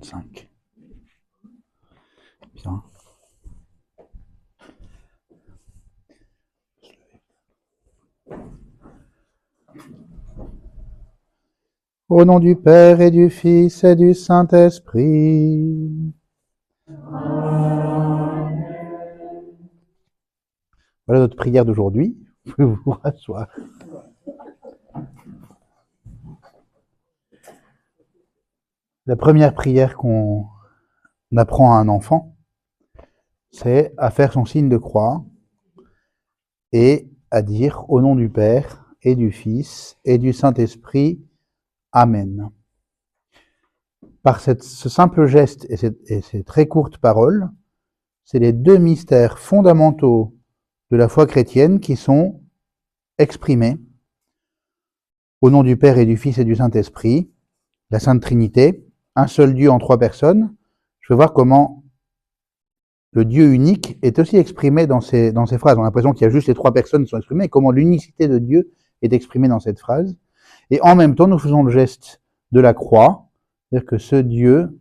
45. Bien. Au nom du Père et du Fils et du Saint-Esprit. Voilà notre prière d'aujourd'hui. Vous pouvez vous rasseoir. La première prière qu'on apprend à un enfant, c'est à faire son signe de croix et à dire au nom du Père et du Fils et du Saint-Esprit, Amen. Par ce simple geste et ces très courtes paroles, c'est les deux mystères fondamentaux de la foi chrétienne qui sont exprimés au nom du Père et du Fils et du Saint-Esprit, la Sainte Trinité, un seul Dieu en trois personnes. Je veux voir comment le Dieu unique est aussi exprimé dans ces phrases. On a l'impression qu'il y a juste les trois personnes qui sont exprimées, et comment l'unicité de Dieu est exprimée dans cette phrase. Et en même temps, nous faisons le geste de la croix, c'est-à-dire que ce Dieu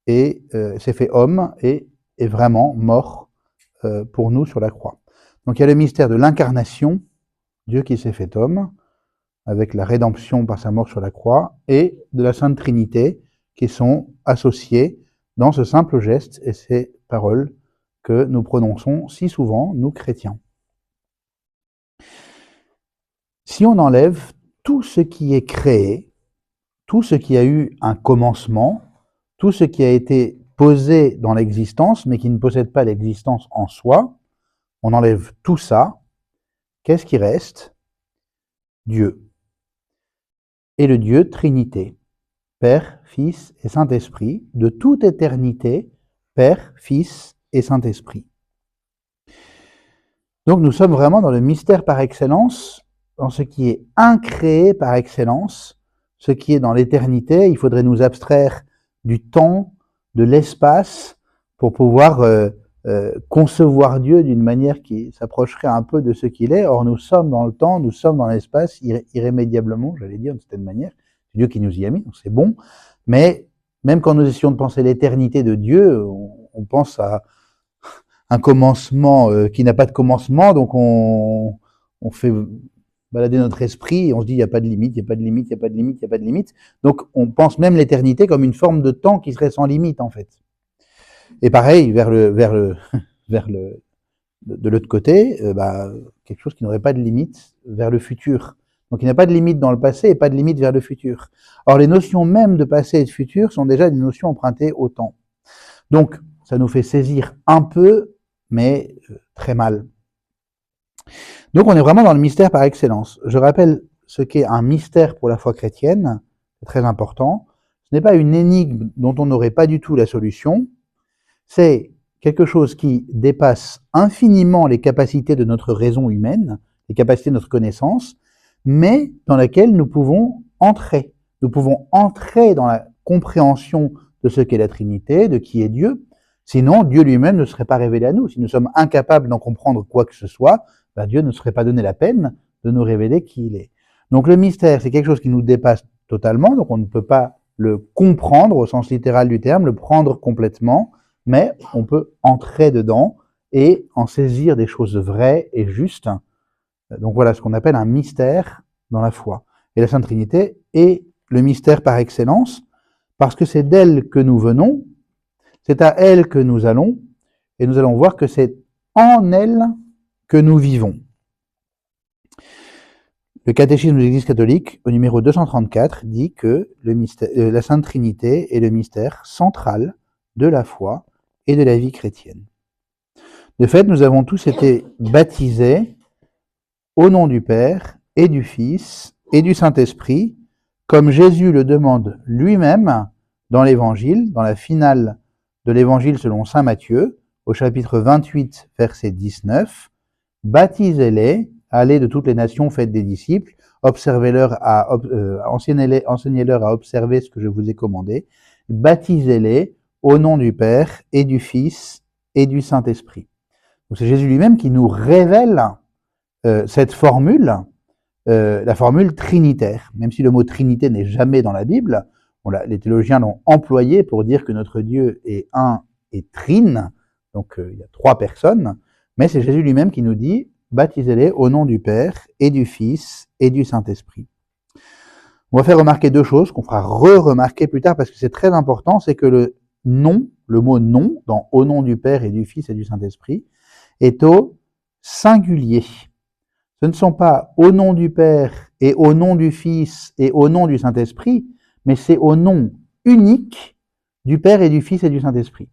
s'est fait homme et est vraiment mort pour nous sur la croix. Donc il y a le mystère de l'incarnation, Dieu qui s'est fait homme, avec la rédemption par sa mort sur la croix, et de la Sainte Trinité, qui sont associés dans ce simple geste et ces paroles que nous prononçons si souvent, nous chrétiens. Si on enlève tout ce qui est créé, tout ce qui a eu un commencement, tout ce qui a été posé dans l'existence, mais qui ne possède pas l'existence en soi, on enlève tout ça, qu'est-ce qui reste? Dieu. Et le Dieu Trinité, Père, Fils et Saint-Esprit, de toute éternité, Père, Fils et Saint-Esprit. Donc nous sommes vraiment dans le mystère par excellence, dans ce qui est incréé par excellence, ce qui est dans l'éternité. Il faudrait nous abstraire du temps, de l'espace, pour pouvoir concevoir Dieu d'une manière qui s'approcherait un peu de ce qu'il est. Or nous sommes dans le temps, nous sommes dans l'espace, irrémédiablement, j'allais dire, d'une certaine manière. C'est Dieu qui nous y a mis, donc c'est bon. Mais même quand nous essayons de penser l'éternité de Dieu, on pense à un commencement qui n'a pas de commencement, donc on fait balader notre esprit et on se dit il n'y a pas de limite, il n'y a pas de limite, il n'y a pas de limite, il n'y a pas de limite. Donc on pense même l'éternité comme une forme de temps qui serait sans limite en fait. Et pareil, de l'autre côté, quelque chose qui n'aurait pas de limite vers le futur. Donc il n'y a pas de limite dans le passé et pas de limite vers le futur. Or les notions même de passé et de futur sont déjà des notions empruntées au temps. Donc ça nous fait saisir un peu, mais très mal. Donc on est vraiment dans le mystère par excellence. Je rappelle ce qu'est un mystère pour la foi chrétienne, c'est très important. Ce n'est pas une énigme dont on n'aurait pas du tout la solution, c'est quelque chose qui dépasse infiniment les capacités de notre raison humaine, les capacités de notre connaissance, mais dans laquelle nous pouvons entrer. Nous pouvons entrer dans la compréhension de ce qu'est la Trinité, de qui est Dieu. Sinon, Dieu lui-même ne serait pas révélé à nous. Si nous sommes incapables d'en comprendre quoi que ce soit, Dieu ne serait pas donné la peine de nous révéler qui il est. Donc le mystère, c'est quelque chose qui nous dépasse totalement, donc on ne peut pas le comprendre au sens littéral du terme, le prendre complètement, mais on peut entrer dedans et en saisir des choses vraies et justes. Donc voilà ce qu'on appelle un mystère dans la foi. Et la Sainte Trinité est le mystère par excellence, parce que c'est d'elle que nous venons, c'est à elle que nous allons, et nous allons voir que c'est en elle que nous vivons. Le catéchisme de l'Église catholique, au numéro 234, dit que la Sainte Trinité est le mystère central de la foi et de la vie chrétienne. De fait, nous avons tous été baptisés au nom du Père et du Fils et du Saint-Esprit, comme Jésus le demande lui-même dans l'Évangile, dans la finale de l'Évangile selon saint Matthieu, au chapitre 28, verset 19, « Baptisez-les, allez de toutes les nations, faites des disciples, enseignez-leur à observer ce que je vous ai commandé, baptisez-les au nom du Père et du Fils et du Saint-Esprit. » Donc c'est Jésus lui-même qui nous révèle cette formule, la formule trinitaire. Même si le mot Trinité n'est jamais dans la Bible, les théologiens l'ont employé pour dire que notre Dieu est un et trine, donc il y a 3 personnes, mais c'est Jésus lui-même qui nous dit « Baptisez-les au nom du Père et du Fils et du Saint-Esprit ». On va faire remarquer 2 choses qu'on fera remarquer plus tard parce que c'est très important, c'est que le nom, le mot nom, dans au nom du Père et du Fils et du Saint-Esprit, est au singulier. Ce ne sont pas au nom du Père et au nom du Fils et au nom du Saint-Esprit, mais c'est au nom unique du Père et du Fils et du Saint-Esprit.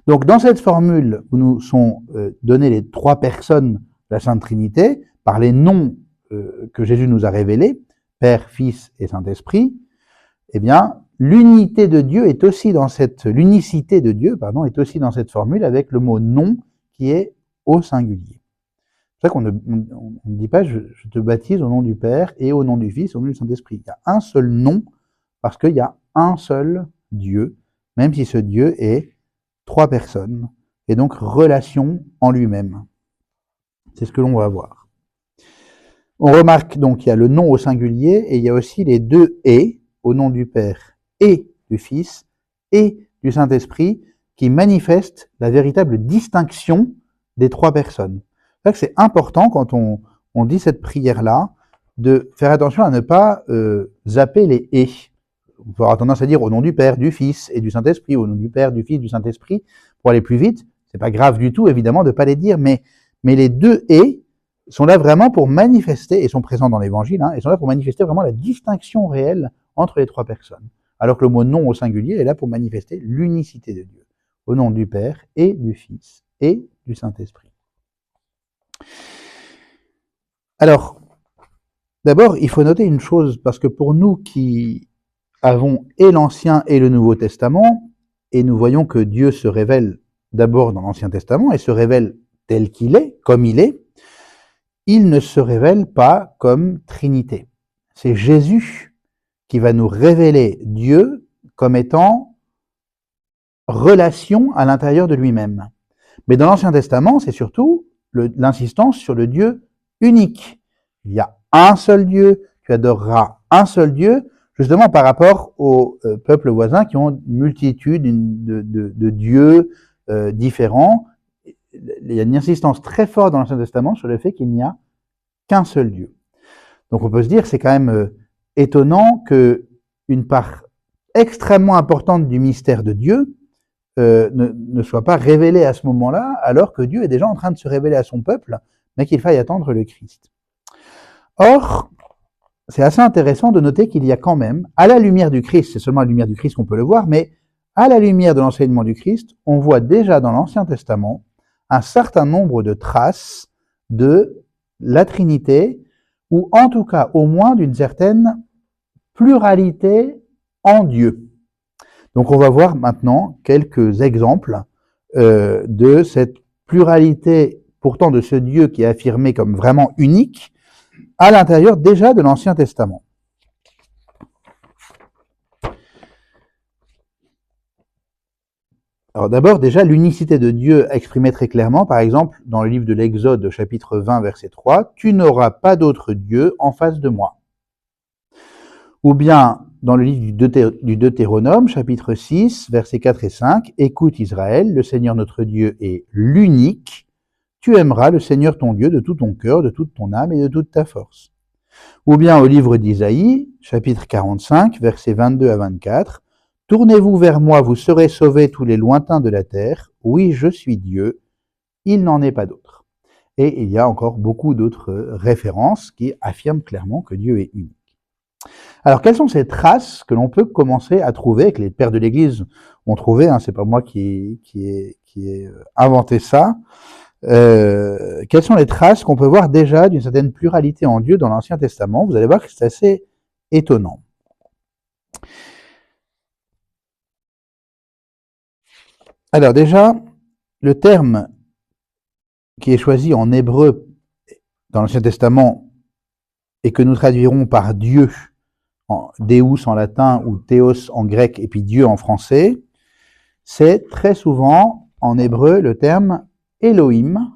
Donc dans cette formule où nous sont données les 3 personnes de la Sainte Trinité, par les noms que Jésus nous a révélés, Père, Fils et Saint-Esprit, eh bien, l'unicité de Dieu est aussi dans cette formule avec le mot nom qui est au singulier. C'est pour ça qu'on ne dit pas je te baptise au nom du Père et au nom du Fils et au nom du Saint-Esprit. Il y a un seul nom parce qu'il y a un seul Dieu, même si ce Dieu est 3 personnes, et donc relation en lui-même. C'est ce que l'on va voir. On remarque donc qu'il y a le nom au singulier et il y a aussi les 2 « et » au nom du Père et du Fils et du Saint-Esprit qui manifestent la véritable distinction des 3 personnes. C'est important quand on dit cette prière-là de faire attention à ne pas zapper les « et ». On peut avoir tendance à dire au nom du Père, du Fils et du Saint-Esprit, au nom du Père, du Fils, du Saint-Esprit, pour aller plus vite. C'est pas grave du tout, évidemment, de pas les dire, mais les 2 « et » sont là vraiment pour manifester, et sont présents dans l'Évangile, et sont là pour manifester vraiment la distinction réelle entre les 3 personnes. Alors que le mot nom au singulier est là pour manifester l'unicité de Dieu, au nom du Père et du Fils et du Saint-Esprit. Alors, d'abord, il faut noter une chose, parce que pour nous qui avons et l'Ancien et le Nouveau Testament, et nous voyons que Dieu se révèle d'abord dans l'Ancien Testament, et se révèle tel qu'il est, comme il ne se révèle pas comme Trinité. C'est Jésus qui va nous révéler Dieu comme étant relation à l'intérieur de lui-même. Mais dans l'Ancien Testament, c'est surtout l'insistance sur le Dieu unique. Il y a un seul Dieu, tu adoreras un seul Dieu, justement par rapport aux peuples voisins qui ont une multitude de dieux différents. Il y a une insistance très forte dans l'Ancien Testament sur le fait qu'il n'y a qu'un seul Dieu. Donc on peut se dire, c'est quand même étonnant que une part extrêmement importante du mystère de Dieu ne soit pas révélée à ce moment-là, alors que Dieu est déjà en train de se révéler à son peuple, mais qu'il faille attendre le Christ. Or, c'est assez intéressant de noter qu'il y a quand même, à la lumière du Christ, c'est seulement à la lumière du Christ qu'on peut le voir, mais à la lumière de l'enseignement du Christ, on voit déjà dans l'Ancien Testament un certain nombre de traces de la Trinité, ou en tout cas au moins d'une certaine pluralité en Dieu. Donc on va voir maintenant quelques exemples de cette pluralité pourtant de ce Dieu qui est affirmé comme vraiment unique à l'intérieur déjà de l'Ancien Testament. Alors d'abord, déjà, l'unicité de Dieu exprimée très clairement, par exemple, dans le livre de l'Exode, chapitre 20, verset 3, « Tu n'auras pas d'autre Dieu en face de moi ». Ou bien, dans le livre du Deutéronome, chapitre 6, versets 4 et 5, « Écoute Israël, le Seigneur notre Dieu est l'unique, tu aimeras le Seigneur ton Dieu de tout ton cœur, de toute ton âme et de toute ta force. » Ou bien au livre d'Isaïe, chapitre 45, versets 22 à 24, « Tournez-vous vers moi, vous serez sauvés tous les lointains de la terre. Oui, je suis Dieu, il n'en est pas d'autre. » Et il y a encore beaucoup d'autres références qui affirment clairement que Dieu est unique. Alors, quelles sont ces traces que l'on peut commencer à trouver, que les pères de l'Église ont trouvé, c'est pas moi qui ai inventé ça. Quelles sont les traces qu'on peut voir déjà d'une certaine pluralité en Dieu dans l'Ancien Testament? Vous allez voir que c'est assez étonnant. Alors déjà, le terme qui est choisi en hébreu dans l'Ancien Testament et que nous traduirons par Dieu, Deus en latin ou Théos en grec et puis Dieu en français, c'est très souvent en hébreu le terme Elohim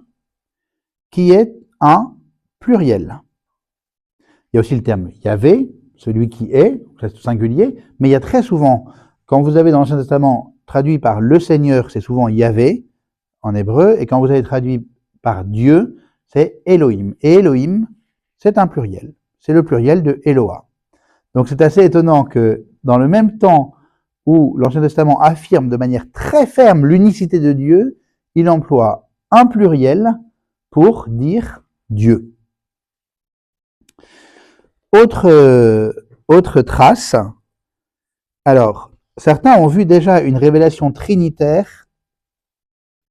qui est un pluriel. Il y a aussi le terme Yahvé celui qui est, c'est singulier, mais il y a très souvent, quand vous avez dans l'Ancien Testament traduit par le Seigneur, c'est souvent Yahvé en hébreu, et quand vous avez traduit par Dieu, c'est Elohim. Et Elohim, c'est un pluriel. C'est le pluriel de Eloah. Donc c'est assez étonnant que dans le même temps où l'Ancien Testament affirme de manière très ferme l'unicité de Dieu, il emploie un pluriel pour dire Dieu. Autre trace. Alors, certains ont vu déjà une révélation trinitaire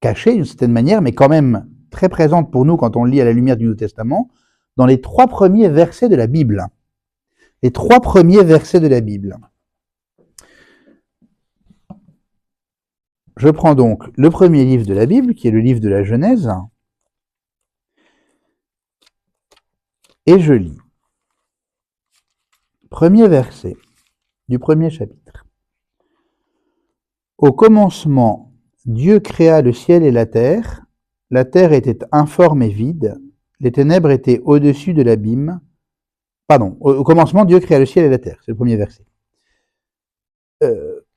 cachée d'une certaine manière, mais quand même très présente pour nous quand on lit à la lumière du Nouveau Testament, dans les 3 premiers versets de la Bible. Les 3 premiers versets de la Bible. Je prends donc le premier livre de la Bible, qui est le livre de la Genèse, et je lis. Premier verset du premier chapitre. Au commencement, Dieu créa le ciel et la terre était informe et vide, les ténèbres étaient au-dessus de l'abîme. Pardon, au commencement, Dieu créa le ciel et la terre, c'est le premier verset.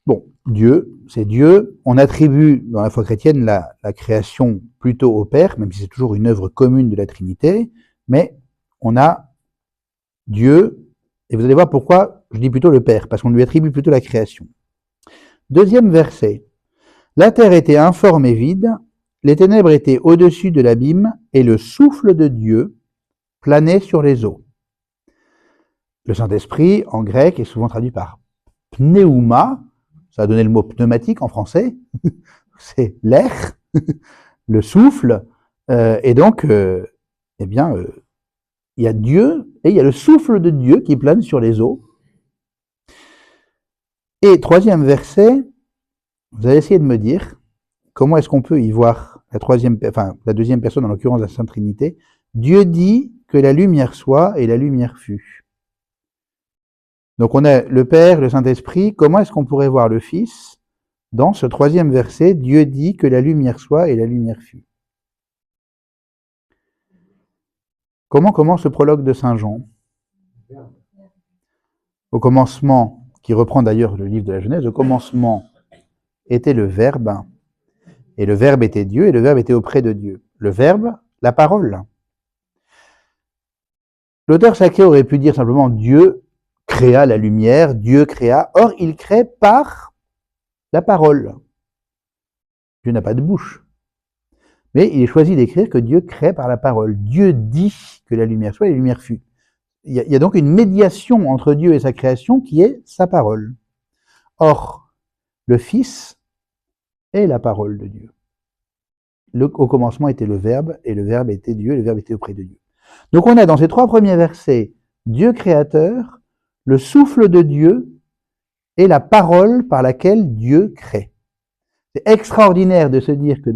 Bon, Dieu, c'est Dieu. On attribue dans la foi chrétienne la création plutôt au Père, même si c'est toujours une œuvre commune de la Trinité, mais on a Dieu, et vous allez voir pourquoi je dis plutôt le Père, parce qu'on lui attribue plutôt la création. Deuxième verset. La terre était informe et vide, les ténèbres étaient au-dessus de l'abîme, et le souffle de Dieu planait sur les eaux. Le Saint-Esprit, en grec, est souvent traduit par pneuma, ça a donné le mot pneumatique en français, c'est l'air, le souffle, et donc, il y a Dieu, et il y a le souffle de Dieu qui plane sur les eaux. Et troisième verset, vous allez essayer de me dire, comment est-ce qu'on peut y voir la deuxième personne, en l'occurrence la Sainte Trinité. Dieu dit que la lumière soit, et la lumière fut. Donc on a le Père, le Saint-Esprit. Comment est-ce qu'on pourrait voir le Fils dans ce troisième verset? Dieu dit que la lumière soit et la lumière fut. Comment commence le prologue de Saint Jean? Au commencement, qui reprend d'ailleurs le livre de la Genèse, au commencement était le Verbe, et le Verbe était Dieu, et le Verbe était auprès de Dieu. Le Verbe, la parole. L'auteur sacré aurait pu dire simplement Dieu créa la lumière, Dieu créa. Or, il crée par la parole. Dieu n'a pas de bouche. Mais il est choisi d'écrire que Dieu crée par la parole. Dieu dit que la lumière soit et la lumière fut. Il y a donc une médiation entre Dieu et sa création qui est sa parole. Or, le Fils est la parole de Dieu. Au commencement était le Verbe, et le Verbe était Dieu, et le Verbe était auprès de Dieu. Donc on a dans ces 3 premiers versets Dieu créateur, le souffle de Dieu et la parole par laquelle Dieu crée. C'est extraordinaire de se dire que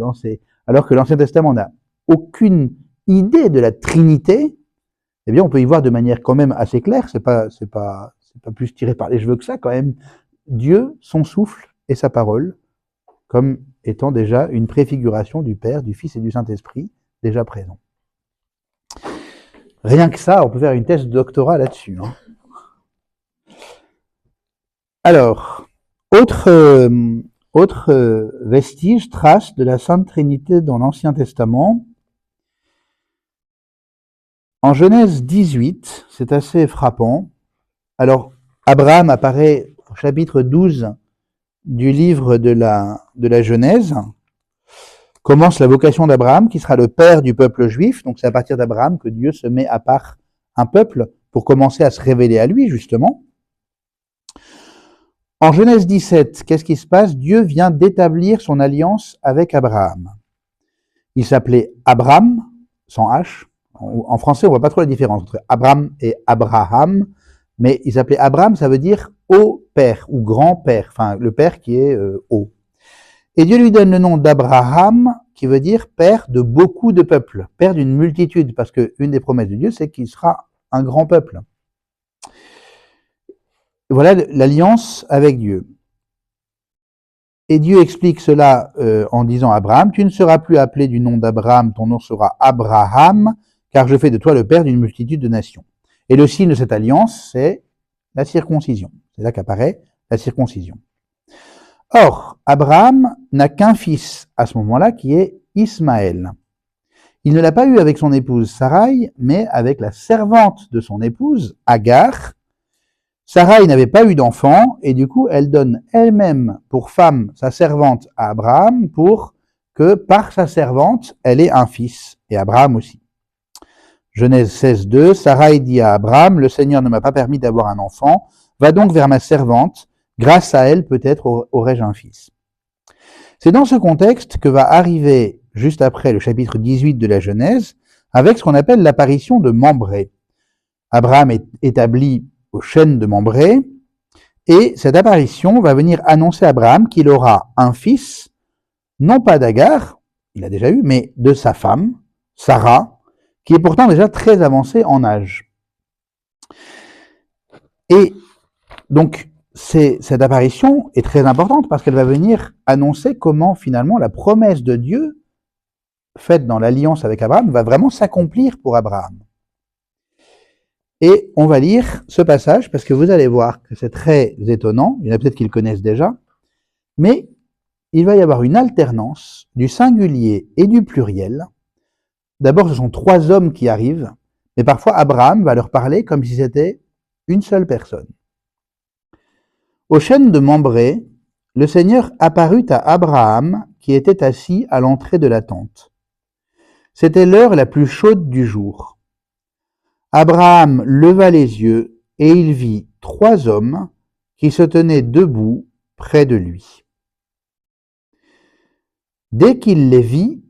alors que l'Ancien Testament n'a aucune idée de la Trinité, eh bien on peut y voir de manière quand même assez claire, c'est pas plus tiré par les cheveux que ça quand même, Dieu, son souffle et sa parole, comme étant déjà une préfiguration du Père, du Fils et du Saint-Esprit, déjà présents. Rien que ça, on peut faire une thèse de doctorat là-dessus. Alors, autre vestige, trace de la Sainte Trinité dans l'Ancien Testament. En Genèse 18, c'est assez frappant. Alors, Abraham apparaît au chapitre 12 du livre de la Genèse. Commence la vocation d'Abraham, qui sera le père du peuple juif. Donc c'est à partir d'Abraham que Dieu se met à part un peuple pour commencer à se révéler à lui, justement. En Genèse 17, qu'est-ce qui se passe? Dieu vient d'établir son alliance avec Abraham. Il s'appelait Abram, sans H. En français, on voit pas trop la différence entre Abram et Abraham, mais il s'appelait Abram, ça veut dire haut père ou grand père, enfin le père qui est haut. Et Dieu lui donne le nom d'Abraham, qui veut dire père de beaucoup de peuples, père d'une multitude, parce qu'une des promesses de Dieu, c'est qu'il sera un grand peuple. Voilà l'alliance avec Dieu. Et Dieu explique cela en disant à Abraham, tu ne seras plus appelé du nom d'Abraham, ton nom sera Abraham, car je fais de toi le père d'une multitude de nations. Et le signe de cette alliance, c'est la circoncision. C'est là qu'apparaît la circoncision. Or, Abraham n'a qu'un fils à ce moment-là qui est Ismaël. Il ne l'a pas eu avec son épouse Sarai, mais avec la servante de son épouse, Agar. Sarai n'avait pas eu d'enfant, et du coup, elle donne elle-même pour femme sa servante à Abraham pour que, par sa servante, elle ait un fils, et Abraham aussi. Genèse 16:2, Sarai dit à Abraham, « Le Seigneur ne m'a pas permis d'avoir un enfant, va donc vers ma servante, grâce à elle peut-être aurai-je un fils. » C'est dans ce contexte que va arriver, juste après le chapitre 18 de la Genèse, avec ce qu'on appelle l'apparition de Mambré. Abraham est établi au chêne de Mambré, et cette apparition va venir annoncer à Abraham qu'il aura un fils, non pas d'Agar, il a déjà eu, mais de sa femme, Sarah, qui est pourtant déjà très avancée en âge. Et donc, cette apparition est très importante parce qu'elle va venir annoncer comment finalement la promesse de Dieu faite dans l'alliance avec Abraham va vraiment s'accomplir pour Abraham. Et on va lire ce passage parce que vous allez voir que c'est très étonnant, il y en a peut-être qui le connaissent déjà, mais il va y avoir une alternance du singulier et du pluriel. D'abord, ce sont trois hommes qui arrivent, mais parfois Abraham va leur parler comme si c'était une seule personne. Au chêne de Mambré, le Seigneur apparut à Abraham qui était assis à l'entrée de la tente. C'était l'heure la plus chaude du jour. Abraham leva les yeux et il vit trois hommes qui se tenaient debout près de lui. Dès qu'il les vit,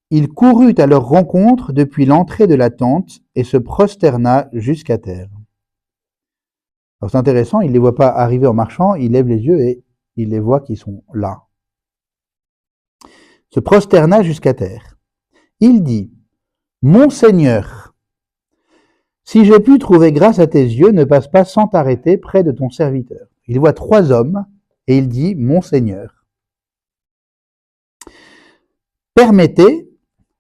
il courut à leur rencontre depuis l'entrée de la tente et se prosterna jusqu'à terre. Alors c'est intéressant, il ne les voit pas arriver en marchant, il lève les yeux et il les voit qui sont là. Se prosterna jusqu'à terre. Il dit, « Mon Seigneur, si j'ai pu trouver grâce à tes yeux, ne passe pas sans t'arrêter près de ton serviteur. » Il voit trois hommes et il dit, « Mon Seigneur. » Permettez,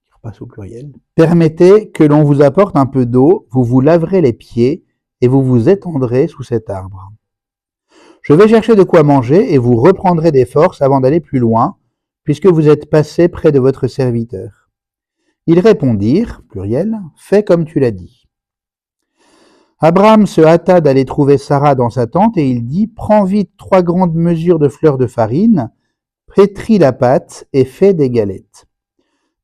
je repasse au pluriel, permettez que l'on vous apporte un peu d'eau, vous vous laverez les pieds et vous vous étendrez sous cet arbre. Je vais chercher de quoi manger et vous reprendrez des forces avant d'aller plus loin, puisque vous êtes passé près de votre serviteur. Ils répondirent, pluriel, fais comme tu l'as dit. Abraham se hâta d'aller trouver Sarah dans sa tente et il dit, prends vite 3 grandes mesures de fleur de farine, pétris la pâte et fais des galettes.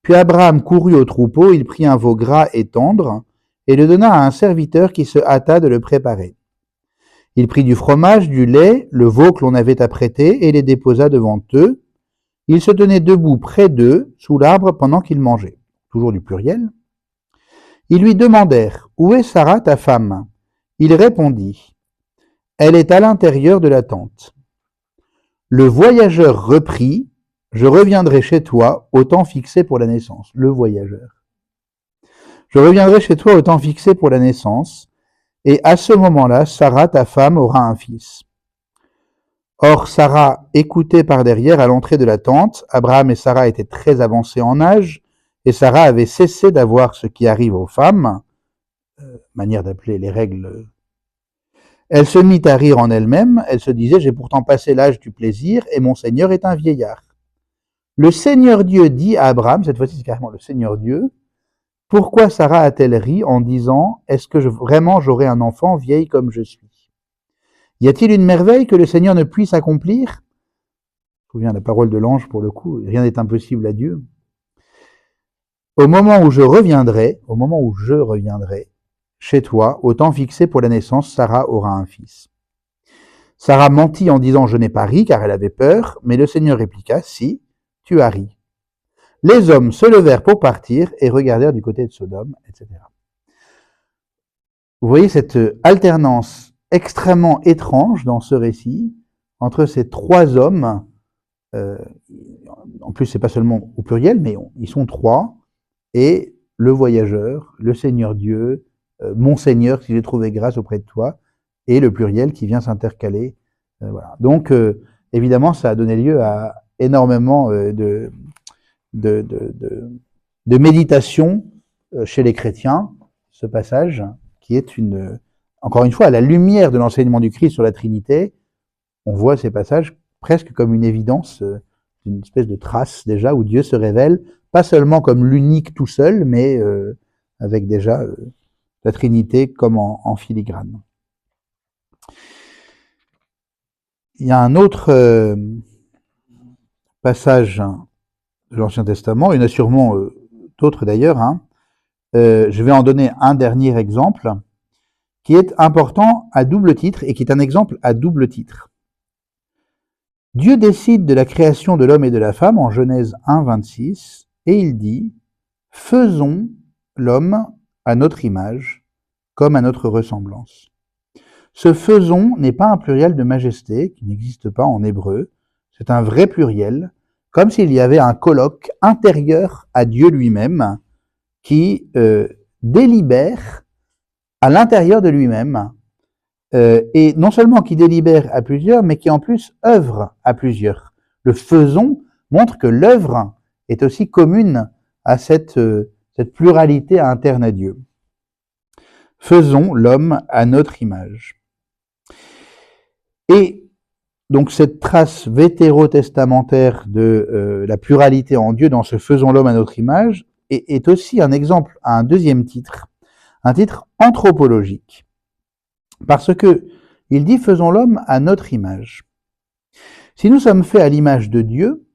Puis Abraham courut au troupeau, il prit un veau gras et tendre et le donna à un serviteur qui se hâta de le préparer. Il prit du fromage, du lait, le veau que l'on avait apprêté et les déposa devant eux. Ils se tenaient debout près d'eux, sous l'arbre, pendant qu'ils mangeaient. Toujours du pluriel. Ils lui demandèrent, « Où est Sarah, ta femme ?» Il répondit, « Elle est à l'intérieur de la tente. » Le voyageur reprit, « Je reviendrai chez toi au temps fixé pour la naissance. » Le voyageur. « Je reviendrai chez toi au temps fixé pour la naissance, et à ce moment-là, Sarah, ta femme, aura un fils. » Or, Sarah écoutait par derrière à l'entrée de la tente. Abraham et Sarah étaient très avancés en âge, et Sarah avait cessé d'avoir ce qui arrive aux femmes, manière d'appeler les règles. Elle se mit à rire en elle-même, elle se disait, j'ai pourtant passé l'âge du plaisir, et mon Seigneur est un vieillard. Le Seigneur Dieu dit à Abraham, cette fois-ci c'est carrément le Seigneur Dieu, pourquoi Sarah a-t-elle ri en disant, est-ce que vraiment j'aurai un enfant vieille comme je suis? Y a-t-il une merveille que le Seigneur ne puisse accomplir? Je me souviens la parole de l'ange pour le coup, rien n'est impossible à Dieu. Au moment où je reviendrai chez toi, au temps fixé pour la naissance, Sarah aura un fils. Sarah mentit en disant, je n'ai pas ri, car elle avait peur, mais le Seigneur répliqua, si, tu as ri. Les hommes se levèrent pour partir et regardèrent du côté de Sodome, etc. Vous voyez cette alternance extrêmement étrange dans ce récit entre ces trois hommes. En plus, c'est pas seulement au pluriel, mais ils sont trois. Et le voyageur, le Seigneur Dieu, mon Seigneur, si j'ai trouvé grâce auprès de toi, et le pluriel qui vient s'intercaler. Voilà. Donc, évidemment, ça a donné lieu à énormément de méditation chez les chrétiens, ce passage, qui est encore une fois, à la lumière de l'enseignement du Christ sur la Trinité, on voit ces passages presque comme une évidence, une espèce de trace déjà où Dieu se révèle, pas seulement comme l'unique tout seul, mais avec déjà la Trinité comme en filigrane. Il y a un autre passage de l'Ancien Testament, il y en a sûrement d'autres d'ailleurs, je vais en donner un dernier exemple, qui est important à double titre, et qui est un exemple à double titre. Dieu décide de la création de l'homme et de la femme en Genèse 1, 26, et il dit « Faisons l'homme à notre image, comme à notre ressemblance ». Ce « faisons » n'est pas un pluriel de majesté, qui n'existe pas en hébreu, c'est un vrai pluriel, comme s'il y avait un colloque intérieur à Dieu lui-même, qui délibère à l'intérieur de lui-même, et non seulement qui délibère à plusieurs, mais qui en plus œuvre à plusieurs. Le faisons montre que l'œuvre est aussi commune à cette pluralité interne à Dieu. Faisons l'homme à notre image. Et donc cette trace vétérotestamentaire de la pluralité en Dieu dans ce faisons l'homme à notre image est aussi un exemple à un deuxième titre, un titre anthropologique. Parce que il dit faisons l'homme à notre image. Si nous sommes faits à l'image de Dieu,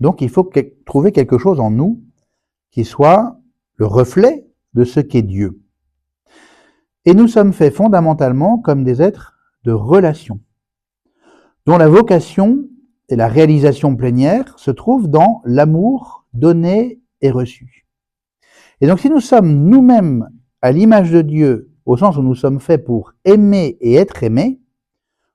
donc il faut trouver quelque chose en nous qui soit le reflet de ce qu'est Dieu. Et nous sommes faits fondamentalement comme des êtres de relation, dont la vocation et la réalisation plénière se trouvent dans l'amour donné et reçu. Et donc si nous sommes nous-mêmes à l'image de Dieu, au sens où nous sommes faits pour aimer et être aimés,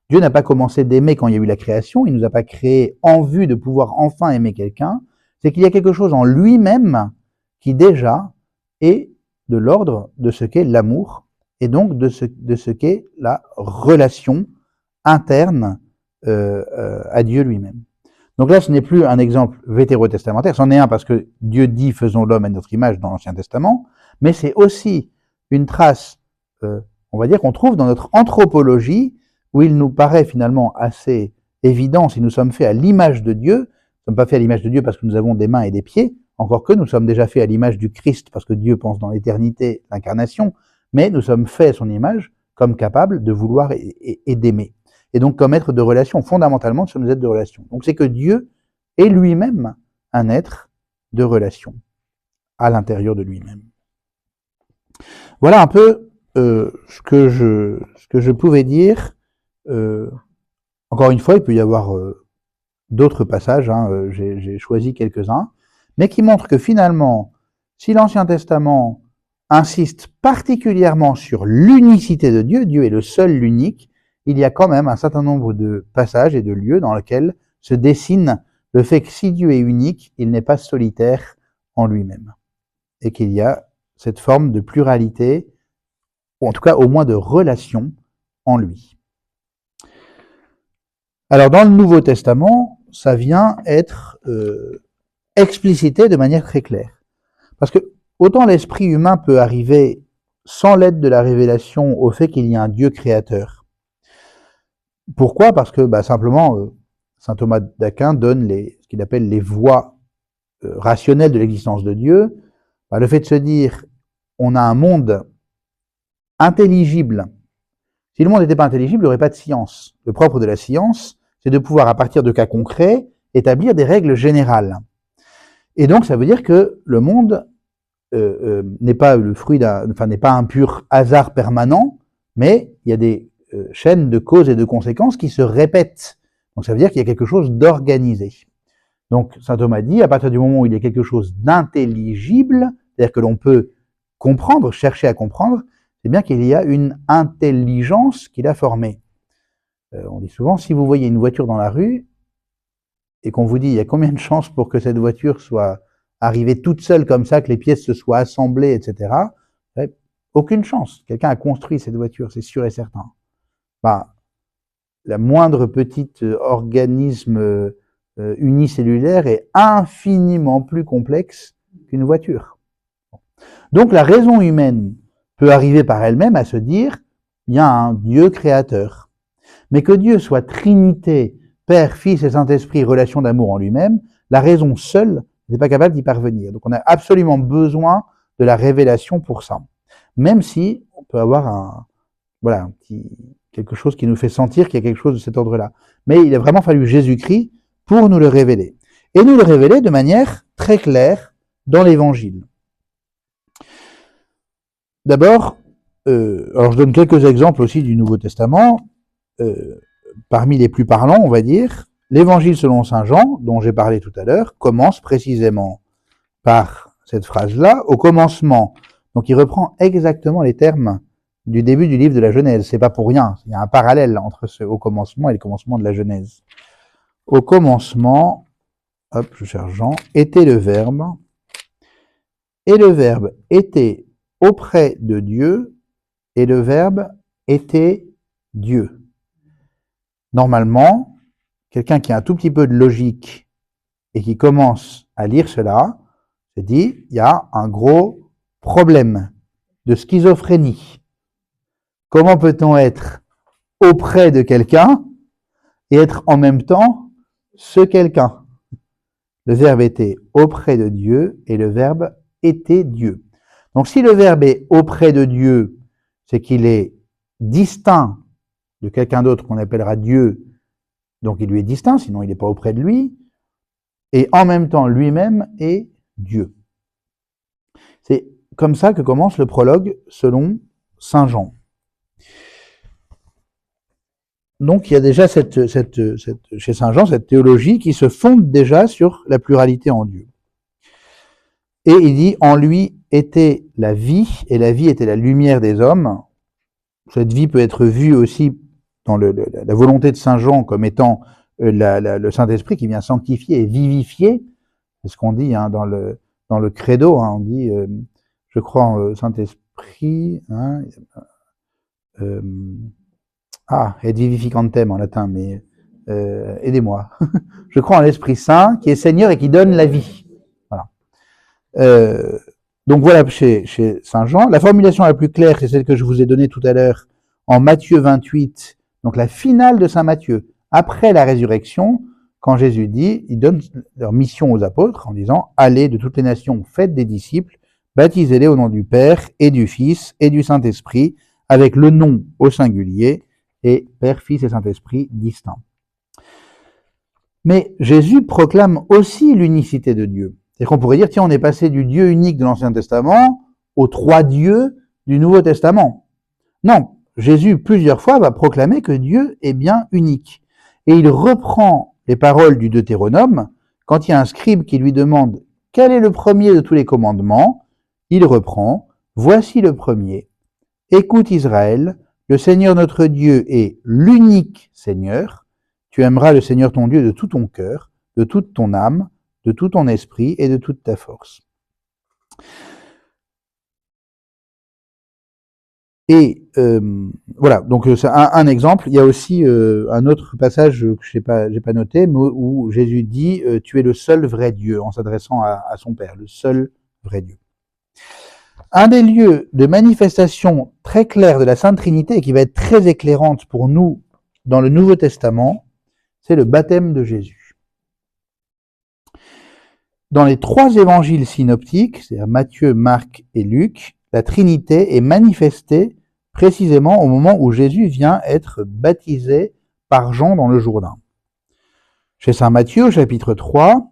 Dieu n'a pas commencé d'aimer quand il y a eu la création, il ne nous a pas créés en vue de pouvoir enfin aimer quelqu'un, c'est qu'il y a quelque chose en lui-même qui déjà est de l'ordre de ce qu'est l'amour, et donc de ce qu'est la relation interne à Dieu lui-même. Donc là, ce n'est plus un exemple vétérotestamentaire, c'en est un parce que Dieu dit « faisons l'homme à notre image » dans l'Ancien Testament, mais c'est aussi une trace, on va dire, qu'on trouve dans notre anthropologie, où il nous paraît finalement assez évident, si nous sommes faits à l'image de Dieu, nous ne sommes pas faits à l'image de Dieu parce que nous avons des mains et des pieds, encore que nous sommes déjà faits à l'image du Christ, parce que Dieu pense dans l'éternité, l'incarnation, mais nous sommes faits à son image comme capables de vouloir et d'aimer. Et donc comme être de relation, fondamentalement, nous sommes des êtres de relation. Donc c'est que Dieu est lui-même un être de relation, à l'intérieur de lui-même. Voilà un peu ce que je pouvais dire. Encore une fois, il peut y avoir d'autres passages, j'ai choisi quelques-uns, mais qui montrent que finalement, si l'Ancien Testament insiste particulièrement sur l'unicité de Dieu, Dieu est le seul, l'unique, il y a quand même un certain nombre de passages et de lieux dans lesquels se dessine le fait que si Dieu est unique, il n'est pas solitaire en lui-même, et qu'il y a cette forme de pluralité, ou en tout cas au moins de relation en lui. Alors dans le Nouveau Testament, ça vient être explicité de manière très claire. Parce que autant l'esprit humain peut arriver sans l'aide de la révélation au fait qu'il y a un Dieu créateur. Pourquoi? Parce que simplement, saint Thomas d'Aquin donne ce qu'il appelle les voies rationnelles de l'existence de Dieu. Le fait de se dire, on a un monde intelligible. Si le monde n'était pas intelligible, il n'y aurait pas de science. Le propre de la science, c'est de pouvoir, à partir de cas concrets, établir des règles générales. Et donc, ça veut dire que le monde n'est pas le fruit n'est pas un pur hasard permanent, mais il y a des chaînes de causes et de conséquences qui se répètent. Donc, ça veut dire qu'il y a quelque chose d'organisé. Donc, saint Thomas dit, à partir du moment où il y a quelque chose d'intelligible, c'est-à-dire que l'on peut comprendre, chercher à comprendre, c'est bien qu'il y a une intelligence qui l'a formée. On dit souvent, si vous voyez une voiture dans la rue, et qu'on vous dit, il y a combien de chances pour que cette voiture soit arrivée toute seule comme ça, que les pièces se soient assemblées, etc. Aucune chance. Quelqu'un a construit cette voiture, c'est sûr et certain. La moindre petite organisme unicellulaire est infiniment plus complexe qu'une voiture. Donc la raison humaine peut arriver par elle-même à se dire, il y a un Dieu créateur. Mais que Dieu soit Trinité, Père, Fils et Saint-Esprit, relation d'amour en lui-même, la raison seule n'est pas capable d'y parvenir. Donc on a absolument besoin de la révélation pour ça. Même si on peut avoir quelque chose qui nous fait sentir qu'il y a quelque chose de cet ordre-là. Mais il a vraiment fallu Jésus-Christ pour nous le révéler. Et nous le révéler de manière très claire dans l'Évangile. D'abord, alors je donne quelques exemples aussi du Nouveau Testament. Parmi les plus parlants, on va dire, l'Évangile selon saint Jean, dont j'ai parlé tout à l'heure, commence précisément par cette phrase-là, au commencement. Donc il reprend exactement les termes du début du livre de la Genèse. C'est pas pour rien. Il y a un parallèle entre ce au commencement et le commencement de la Genèse. Au commencement, hop, je cherche Jean, était le Verbe, et le Verbe était auprès de Dieu, et le Verbe était Dieu. Normalement, quelqu'un qui a un tout petit peu de logique et qui commence à lire cela, se dit, il y a un gros problème de schizophrénie. Comment peut-on être auprès de quelqu'un et être en même temps ce quelqu'un? Le Verbe était auprès de Dieu et le Verbe était Dieu. Donc si le Verbe est auprès de Dieu, c'est qu'il est distinct de quelqu'un d'autre qu'on appellera Dieu, donc il lui est distinct, sinon il n'est pas auprès de lui, et en même temps lui-même est Dieu. C'est comme ça que commence le prologue selon saint Jean. Donc il y a déjà chez saint Jean cette théologie qui se fonde déjà sur la pluralité en Dieu. Et il dit, en lui était la vie, et la vie était la lumière des hommes. Cette vie peut être vue aussi dans la volonté de saint Jean comme étant le Saint-Esprit qui vient sanctifier et vivifier. C'est ce qu'on dit dans le credo, on dit, je crois en Saint-Esprit, et vivificantem en latin, mais aidez-moi. Je crois en l'Esprit Saint qui est Seigneur et qui donne la vie. Voilà. Donc voilà chez saint Jean. La formulation la plus claire, c'est celle que je vous ai donnée tout à l'heure en Matthieu 28, donc la finale de saint Matthieu, après la résurrection, quand Jésus dit, il donne leur mission aux apôtres en disant, allez de toutes les nations, faites des disciples, baptisez-les au nom du Père et du Fils et du Saint-Esprit, avec le nom au singulier et Père, Fils et Saint-Esprit distincts. Mais Jésus proclame aussi l'unicité de Dieu. C'est qu'on pourrait dire, tiens, on est passé du Dieu unique de l'Ancien Testament aux trois dieux du Nouveau Testament. Non, Jésus, plusieurs fois, va proclamer que Dieu est bien unique. Et il reprend les paroles du Deutéronome. Quand il y a un scribe qui lui demande quel est le premier de tous les commandements, il reprend, voici le premier. Écoute Israël, le Seigneur notre Dieu est l'unique Seigneur. Tu aimeras le Seigneur ton Dieu de tout ton cœur, de toute ton âme, de tout ton esprit et de toute ta force. Et voilà, donc c'est un exemple. Il y a aussi un autre passage que j'ai pas noté, mais où Jésus dit tu es le seul vrai Dieu, en s'adressant à son Père, le seul vrai Dieu. Un des lieux de manifestation très claire de la Sainte Trinité et qui va être très éclairante pour nous dans le Nouveau Testament, c'est le baptême de Jésus. Dans les trois évangiles synoptiques, c'est-à-dire Matthieu, Marc et Luc, la Trinité est manifestée précisément au moment où Jésus vient être baptisé par Jean dans le Jourdain. Chez saint Matthieu, chapitre 3,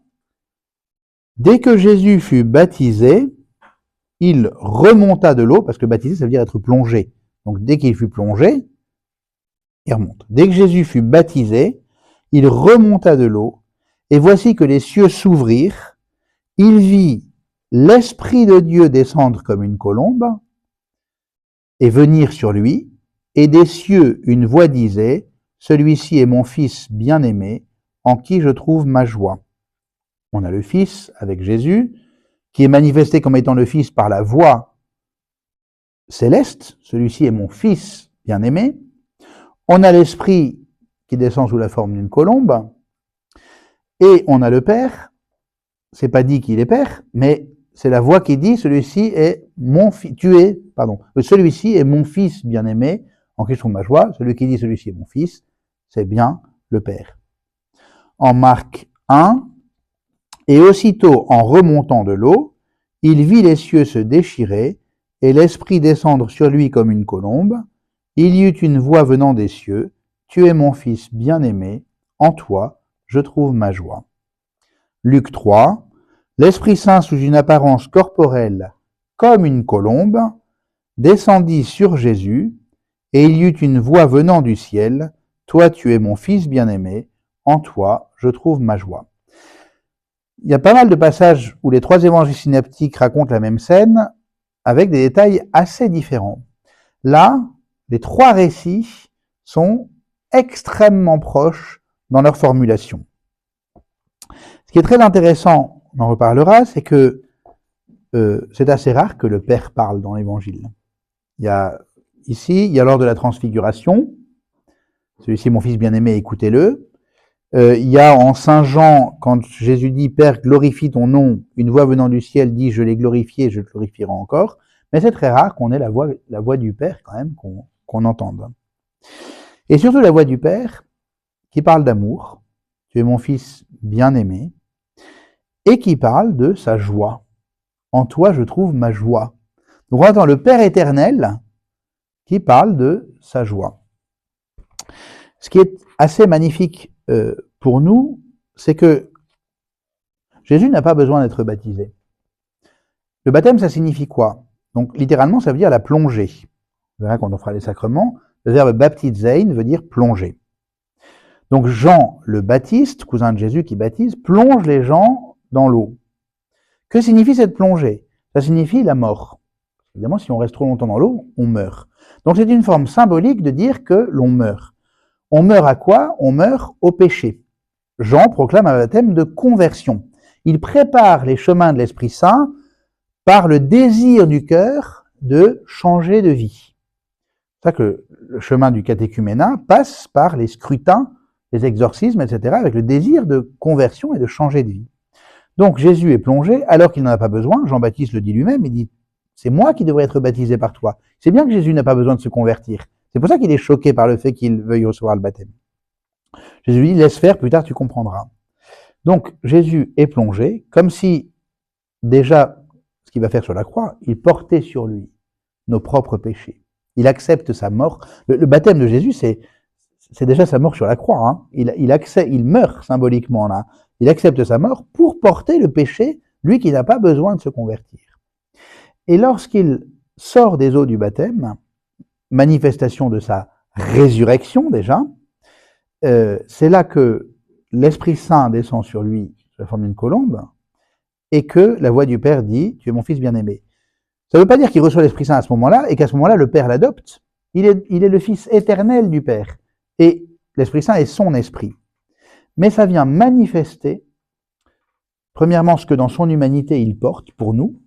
dès que Jésus fut baptisé, il remonta de l'eau, parce que baptisé, ça veut dire être plongé. Donc dès qu'il fut plongé, il remonte. Dès que Jésus fut baptisé, il remonta de l'eau, et voici que les cieux s'ouvrirent, il vit l'Esprit de Dieu descendre comme une colombe, et venir sur lui, et des cieux une voix disait, celui-ci est mon Fils bien-aimé, en qui je trouve ma joie. On a le Fils avec Jésus, qui est manifesté comme étant le Fils par la voix céleste, celui-ci est mon Fils bien-aimé. On a l'Esprit qui descend sous la forme d'une colombe, et on a le Père, c'est pas dit qu'il est Père, mais c'est la voix qui dit celui-ci est mon fils, celui-ci est mon Fils bien-aimé, en qui je trouve ma joie. Celui qui dit celui-ci est mon fils, c'est bien le Père. En Marc 1, et aussitôt en remontant de l'eau, il vit les cieux se déchirer et l'Esprit descendre sur lui comme une colombe. Il y eut une voix venant des cieux, tu es mon fils bien-aimé, en toi je trouve ma joie. Luc 3, l'Esprit Saint sous une apparence corporelle comme une colombe descendit sur Jésus, et il y eut une voix venant du ciel, toi tu es mon fils bien-aimé, en toi je trouve ma joie. Il y a pas mal de passages où les trois évangiles synoptiques racontent la même scène avec des détails assez différents. Là, les trois récits sont extrêmement proches dans leur formulation. Ce qui est très intéressant, on en reparlera, c'est que c'est assez rare que le Père parle dans l'Évangile. Il y a lors de la transfiguration, celui-ci est mon fils bien-aimé, écoutez-le. Il y a en Saint Jean, quand Jésus dit « Père, glorifie ton nom », une voix venant du ciel dit « Je l'ai glorifié, je le glorifierai encore ». Mais c'est très rare qu'on ait la voix du Père quand même, qu'on entende. Et surtout la voix du Père qui parle d'amour, « Tu es mon fils bien-aimé », et qui parle de sa joie. « En toi, je trouve ma joie ». Donc on entend le Père éternel qui parle de sa joie. Ce qui est assez magnifique pour nous, c'est que Jésus n'a pas besoin d'être baptisé. Le baptême, ça signifie quoi? Donc littéralement, ça veut dire la plongée. Vous verrez quand on fera les sacrements, le verbe baptizein veut dire plonger. Donc Jean le Baptiste, cousin de Jésus qui baptise, plonge les gens dans l'eau. Que signifie cette plongée? Ça signifie la mort. Évidemment, si on reste trop longtemps dans l'eau, on meurt. Donc c'est une forme symbolique de dire que l'on meurt. On meurt à quoi? On meurt au péché. Jean proclame un baptême de conversion. Il prépare les chemins de l'Esprit Saint par le désir du cœur de changer de vie. C'est ça que le chemin du catéchuménat passe par les scrutins, les exorcismes, etc., avec le désir de conversion et de changer de vie. Donc Jésus est plongé alors qu'il n'en a pas besoin. Jean-Baptiste le dit lui-même, il dit « C'est moi qui devrais être baptisé par toi ». C'est bien que Jésus n'a pas besoin de se convertir. C'est pour ça qu'il est choqué par le fait qu'il veuille recevoir le baptême. Jésus lui dit « Laisse faire, plus tard tu comprendras ». Donc Jésus est plongé, comme si déjà, ce qu'il va faire sur la croix, il portait sur lui nos propres péchés. Il accepte sa mort. Le baptême de Jésus, c'est déjà sa mort sur la croix. Hein. Il meurt symboliquement là. Il accepte sa mort pour porter le péché, lui qui n'a pas besoin de se convertir. Et lorsqu'il sort des eaux du baptême, manifestation de sa résurrection déjà, c'est là que l'Esprit Saint descend sur lui sous la forme d'une colombe et que la voix du Père dit « Tu es mon fils bien-aimé ». Ça ne veut pas dire qu'il reçoit l'Esprit Saint à ce moment-là et qu'à ce moment-là, le Père l'adopte. Il est le Fils éternel du Père et l'Esprit Saint est son esprit. Mais ça vient manifester, premièrement, ce que dans son humanité il porte pour nous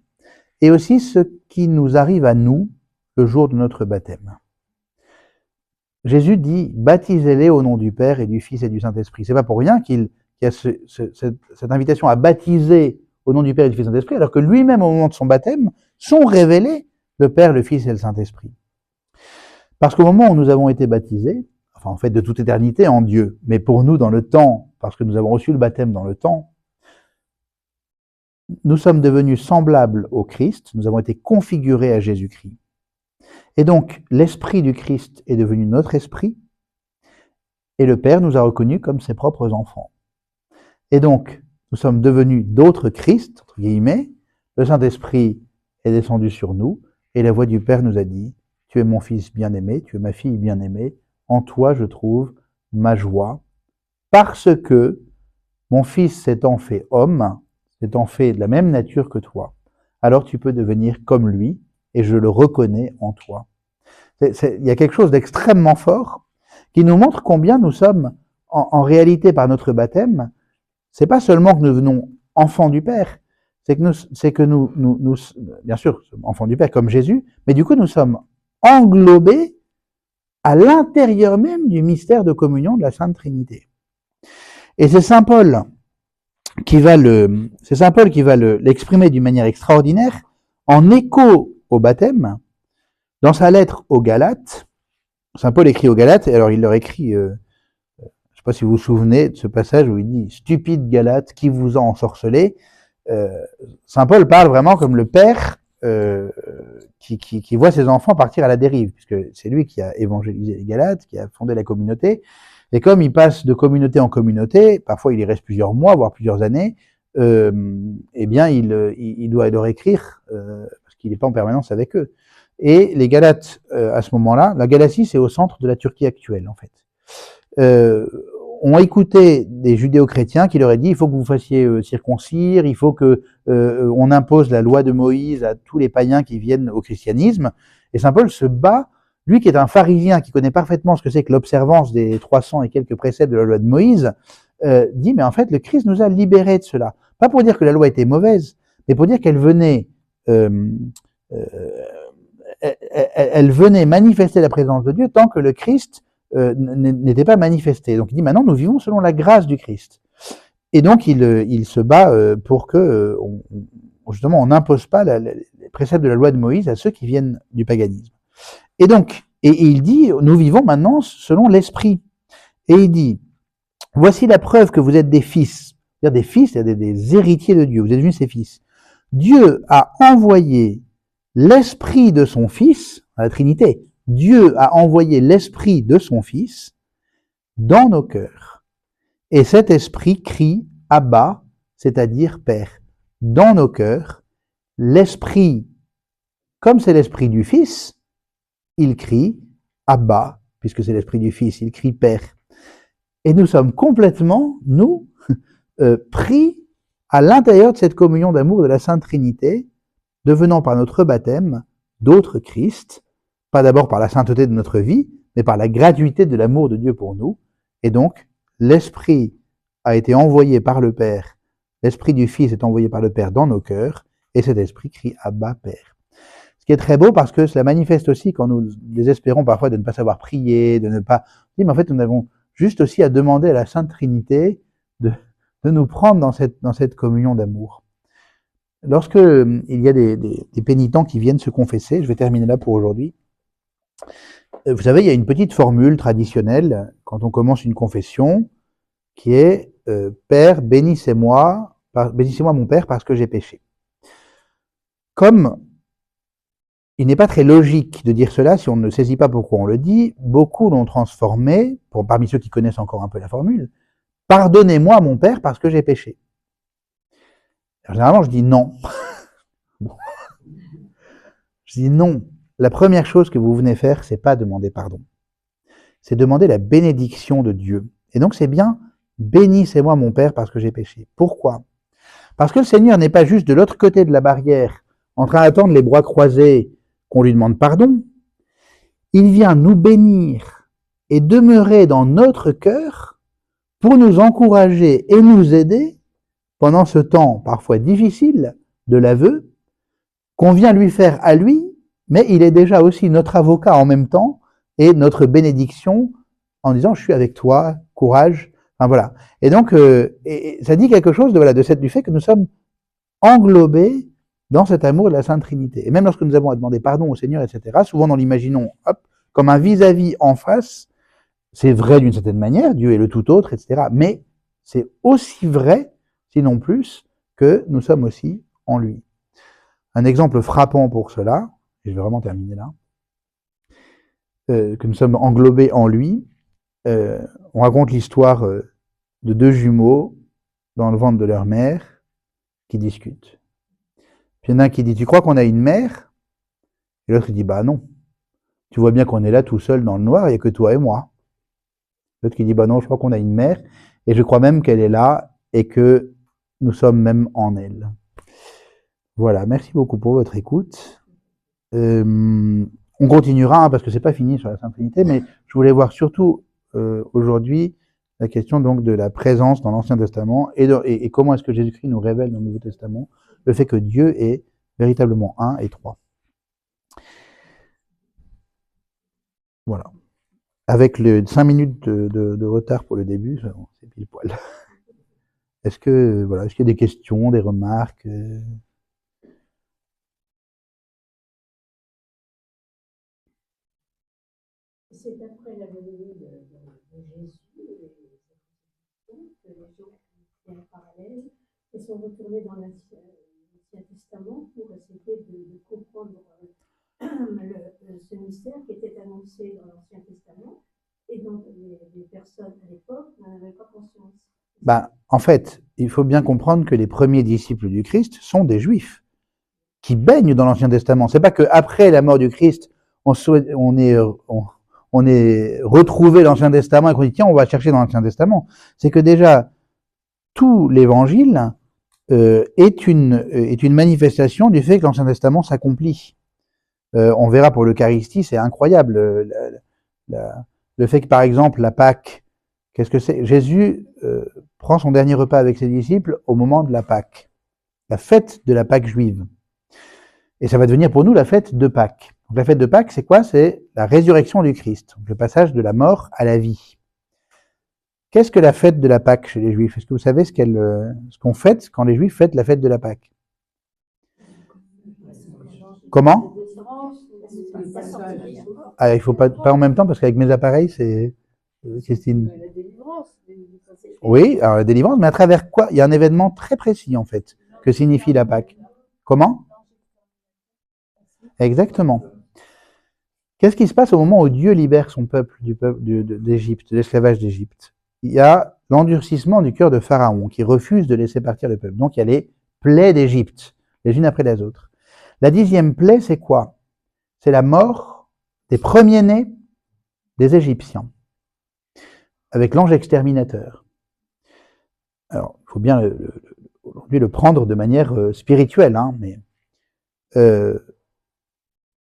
et aussi ce qui nous arrive à nous le jour de notre baptême. Jésus dit « Baptisez-les au nom du Père et du Fils et du Saint-Esprit ». C'est pas pour rien qu'il y a cette invitation à baptiser au nom du Père et du Fils et du Saint-Esprit, alors que lui-même, au moment de son baptême, sont révélés le Père, le Fils et le Saint-Esprit. Parce qu'au moment où nous avons été baptisés, enfin en fait de toute éternité en Dieu, mais pour nous dans le temps, parce que nous avons reçu le baptême dans le temps, nous sommes devenus semblables au Christ, nous avons été configurés à Jésus-Christ. Et donc, l'esprit du Christ est devenu notre esprit, et le Père nous a reconnus comme ses propres enfants. Et donc, nous sommes devenus d'autres Christ, entre guillemets, le Saint-Esprit est descendu sur nous, et la voix du Père nous a dit « Tu es mon fils bien-aimé, tu es ma fille bien-aimée, en toi je trouve ma joie, parce que mon fils s'étant fait homme, s'étant fait de la même nature que toi, alors tu peux devenir comme lui, et je le reconnais en toi. » Il y a quelque chose d'extrêmement fort qui nous montre combien nous sommes, en réalité, par notre baptême, c'est pas seulement que nous devenons enfants du Père, c'est que nous, bien sûr, enfants du Père comme Jésus, mais du coup nous sommes englobés à l'intérieur même du mystère de communion de la Sainte Trinité. Et c'est Saint Paul qui va l'exprimer d'une manière extraordinaire en écho au baptême, dans sa lettre aux Galates, Saint Paul écrit aux Galates, et alors il leur écrit, je ne sais pas si vous vous souvenez de ce passage où il dit « Stupide Galates, qui vous a ensorcelé ?» Saint Paul parle vraiment comme le père qui voit ses enfants partir à la dérive, puisque c'est lui qui a évangélisé les Galates, qui a fondé la communauté. Et comme il passe de communauté en communauté, parfois il y reste plusieurs mois, voire plusieurs années, eh bien il doit leur écrire, parce qu'il n'est pas en permanence avec eux. Et les Galates, à ce moment-là, la Galatie, c'est au centre de la Turquie actuelle, en fait, ont écouté des judéo-chrétiens qui leur aient dit il faut que vous fassiez circoncire, il faut que on impose la loi de Moïse à tous les païens qui viennent au christianisme. Et Saint Paul se bat, lui qui est un pharisien, qui connaît parfaitement ce que c'est que l'observance des 300 et quelques préceptes de la loi de Moïse, dit mais en fait le Christ nous a libérés de cela. Pas pour dire que la loi était mauvaise, mais pour dire qu'elle venait elle venait manifester la présence de Dieu tant que le Christ n'était pas manifesté. Donc il dit maintenant nous vivons selon la grâce du Christ. Et donc il se bat pour que justement on n'impose pas les préceptes de la loi de Moïse à ceux qui viennent du paganisme. Et donc, et il dit nous vivons maintenant selon l'esprit. Et il dit voici la preuve que vous êtes des fils, c'est-à-dire des fils, c'est-à-dire des héritiers de Dieu, vous êtes devenus ses fils. Dieu a envoyé l'esprit de son fils, la Trinité, Dieu a envoyé l'esprit de son fils dans nos cœurs. Et cet esprit crie Abba, c'est-à-dire Père. Dans nos cœurs, l'esprit, comme c'est l'esprit du fils, il crie Abba, puisque c'est l'esprit du fils, il crie Père. Et nous sommes complètement, nous, pris à l'intérieur de cette communion d'amour de la Sainte Trinité, devenant par notre baptême d'autres Christ, pas d'abord par la sainteté de notre vie, mais par la gratuité de l'amour de Dieu pour nous. Et donc, l'Esprit a été envoyé par le Père, l'Esprit du Fils est envoyé par le Père dans nos cœurs, et cet Esprit crie Abba, Père. Ce qui est très beau parce que cela manifeste aussi quand nous désespérons parfois de ne pas savoir prier, de ne pas... Mais en fait, nous avons juste aussi à demander à la Sainte Trinité de nous prendre dans cette communion d'amour. Lorsque il y a des pénitents qui viennent se confesser, je vais terminer là pour aujourd'hui. Vous savez, il y a une petite formule traditionnelle quand on commence une confession qui est Père, bénissez-moi mon Père parce que j'ai péché. Comme il n'est pas très logique de dire cela si on ne saisit pas pourquoi on le dit, beaucoup l'ont transformé, parmi ceux qui connaissent encore un peu la formule, pardonnez-moi mon Père parce que j'ai péché. Alors, généralement, je dis non. Je dis non. La première chose que vous venez faire, c'est pas demander pardon. C'est demander la bénédiction de Dieu. Et donc, c'est bien, bénissez-moi mon Père parce que j'ai péché. Pourquoi? Parce que le Seigneur n'est pas juste de l'autre côté de la barrière, en train d'attendre les bras croisés qu'on lui demande pardon. Il vient nous bénir et demeurer dans notre cœur pour nous encourager et nous aider pendant ce temps parfois difficile de l'aveu qu'on vient lui faire à lui, mais il est déjà aussi notre avocat en même temps et notre bénédiction en disant je suis avec toi, courage. Enfin voilà. Et donc et ça dit quelque chose du fait que nous sommes englobés dans cet amour de la Sainte Trinité. Et même lorsque nous avons à demander pardon au Seigneur, etc., souvent nous l'imaginons comme un vis-à-vis en face. C'est vrai d'une certaine manière, Dieu est le tout autre, etc. Mais c'est aussi vrai, sinon plus, que nous sommes aussi en lui. Un exemple frappant pour cela, et je vais vraiment terminer là, que nous sommes englobés en lui. On raconte l'histoire de deux jumeaux dans le ventre de leur mère qui discutent. Puis il y en a un qui dit, tu crois qu'on a une mère? Et l'autre dit, bah non. Tu vois bien qu'on est là tout seul dans le noir, il n'y a que toi et moi. L'autre qui dit, bah non, je crois qu'on a une mère, et je crois même qu'elle est là, et que nous sommes même en elle. Voilà, merci beaucoup pour votre écoute. On continuera, parce que c'est pas fini sur la Sainte Trinité, mais je voulais voir surtout aujourd'hui la question donc de la présence dans l'Ancien Testament, et comment est-ce que Jésus-Christ nous révèle dans le Nouveau Testament le fait que Dieu est véritablement un et trois. Voilà. Avec les 5 minutes de retard pour le début, c'est pile poil. Est-ce qu'il y a des questions, des remarques? C'est après la venue de Jésus que les gens font un parallèle et sont retournés dans l'Ancien Testament pour essayer de comprendre ce mystère qui était annoncé dans l'Ancien Testament et dont les personnes à l'époque n'en avaient pas conscience. En fait, il faut bien comprendre que les premiers disciples du Christ sont des Juifs qui baignent dans l'Ancien Testament. C'est pas qu'après la mort du Christ, on est retrouvé l'Ancien Testament et qu'on dit tiens, on va chercher dans l'Ancien Testament. C'est que déjà, tout l'Évangile est une manifestation du fait que l'Ancien Testament s'accomplit. On verra pour l'Eucharistie, c'est incroyable. Le fait que, par exemple, la Pâque, qu'est-ce que c'est? Jésus prend son dernier repas avec ses disciples au moment de la Pâque, la fête de la Pâque juive. Et ça va devenir pour nous la fête de Pâques. Donc la fête de Pâques, c'est quoi? C'est la résurrection du Christ, donc le passage de la mort à la vie. Qu'est-ce que la fête de la Pâque chez les Juifs? Est-ce que vous savez ce qu'on fête quand les Juifs fêtent la fête de la Pâque? Comment? Ah, il ne faut pas en même temps parce qu'avec mes appareils, c'est Christine. La délivrance. Oui, alors la délivrance, mais à travers quoi? Il y a un événement très précis en fait que signifie la Pâque. Comment? Exactement. Qu'est-ce qui se passe au moment où Dieu libère son peuple d'Égypte, de l'esclavage d'Égypte? Il y a l'endurcissement du cœur de Pharaon qui refuse de laisser partir le peuple. Donc il y a les plaies d'Égypte, les unes après les autres. La 10e plaie, c'est quoi? C'est la mort des premiers-nés des Égyptiens, avec l'ange exterminateur. Alors, il faut bien aujourd'hui le prendre de manière spirituelle, hein, mais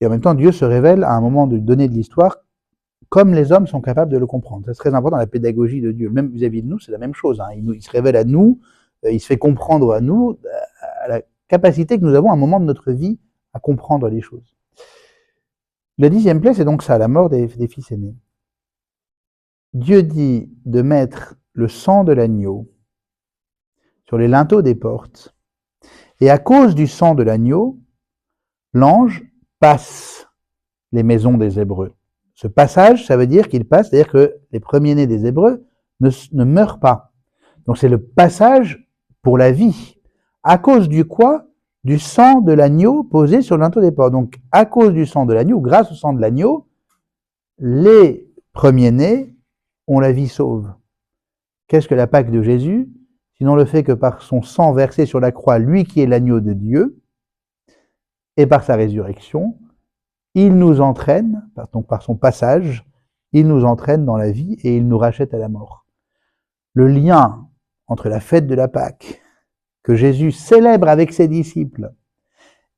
et en même temps, Dieu se révèle à un moment donné de l'histoire comme les hommes sont capables de le comprendre. C'est très important dans la pédagogie de Dieu. Même vis-à-vis de nous, c'est la même chose. Hein. Il se révèle à nous, il se fait comprendre à nous, à la capacité que nous avons à un moment de notre vie à comprendre les choses. La 10e plaie, c'est donc ça, la mort des fils aînés. Dieu dit de mettre le sang de l'agneau sur les linteaux des portes. Et à cause du sang de l'agneau, l'ange passe les maisons des Hébreux. Ce passage, ça veut dire qu'il passe, c'est-à-dire que les premiers-nés des Hébreux ne meurent pas. Donc c'est le passage pour la vie. À cause du quoi? Du sang de l'agneau posé sur le linteau des portes. Donc à cause du sang de l'agneau, grâce au sang de l'agneau, les premiers-nés ont la vie sauve. Qu'est-ce que la Pâque de Jésus? Sinon le fait que par son sang versé sur la croix, lui qui est l'agneau de Dieu, et par sa résurrection, il nous entraîne, donc par son passage, il nous entraîne dans la vie et il nous rachète à la mort. Le lien entre la fête de la Pâque, que Jésus célèbre avec ses disciples,